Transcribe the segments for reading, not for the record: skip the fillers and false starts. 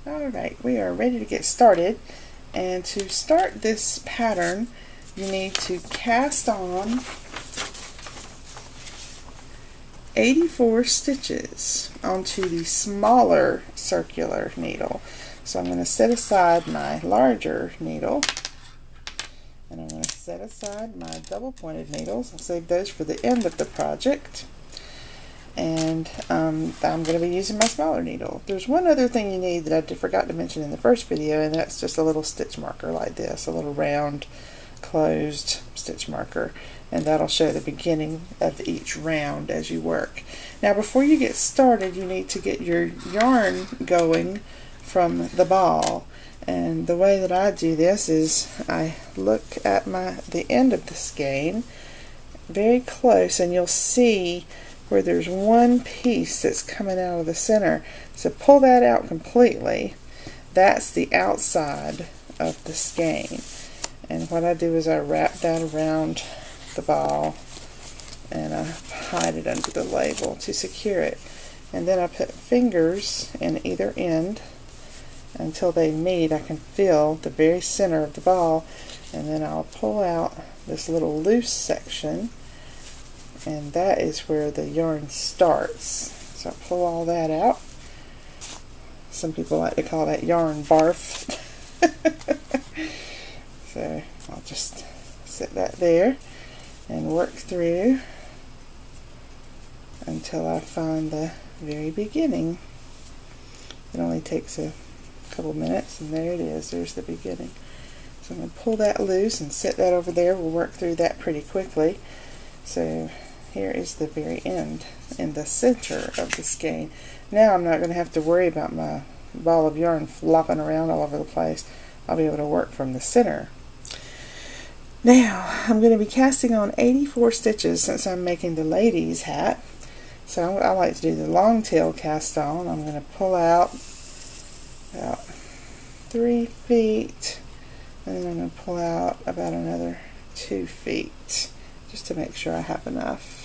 Alright, we are ready to get started, and to start this pattern you need to cast on 84 stitches onto the smaller circular needle. So I'm going to set aside my larger needle, and I'm going to set aside my double pointed needles. I'll save those for the end of the project. And I'm going to be using my smaller needle. There's one other thing you need that I forgot to mention in the first video, and that's just a little stitch marker like this, a little round closed stitch marker, and that'll show the beginning of each round as you work. Now before you get started, you need to get your yarn going from the ball, and the way that I do this is I look at the end of the skein very close, and you'll see where there's one piece that's coming out of the center. So pull that out completely. That's the outside of the skein. And what I do is I wrap that around the ball and I hide it under the label to secure it. And then I put fingers in either end until they meet. I can feel the very center of the ball, and then I'll pull out this little loose section, and that is where the yarn starts. So I pull all that out. Some people like to call that yarn barf. So I'll just set that there and work through until I find the very beginning. It only takes a couple minutes, and there it is. There's the beginning. So I'm going to pull that loose and set that over there. We'll work through that pretty quickly. So here is the very end in the center of the skein. Now I'm not going to have to worry about my ball of yarn flopping around all over the place. I'll be able to work from the center. Now I'm going to be casting on 84 stitches since I'm making the lady's hat. So I like to do the long tail cast on. I'm going to pull out about 3 feet, and then I'm going to pull out about another 2 feet just to make sure I have enough.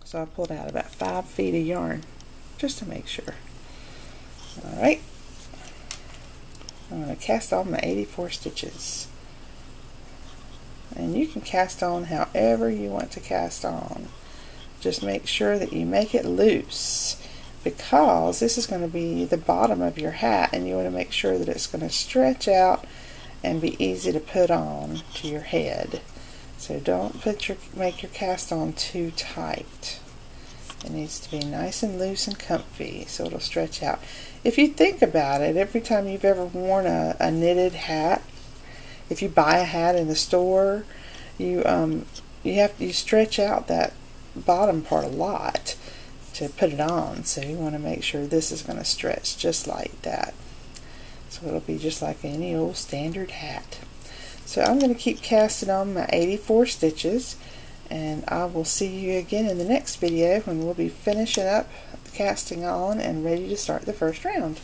So I pulled out about 5 feet of yarn just to make sure. Alright, I'm going to cast on my 84 stitches. And you can cast on however you want to cast on. Just make sure that you make it loose, because this is going to be the bottom of your hat, and you want to make sure that it's going to stretch out and be easy to put on to your head. So don't make your cast on too tight. It needs to be nice and loose and comfy so it'll stretch out. If you think about it, every time you've ever worn a knitted hat, if you buy a hat in the store, you stretch out that bottom part a lot to put it on. So you want to make sure this is going to stretch just like that. So it'll be just like any old standard hat. So I'm going to keep casting on my 84 stitches, and I will see you again in the next video when we'll be finishing up the casting on and ready to start the first round.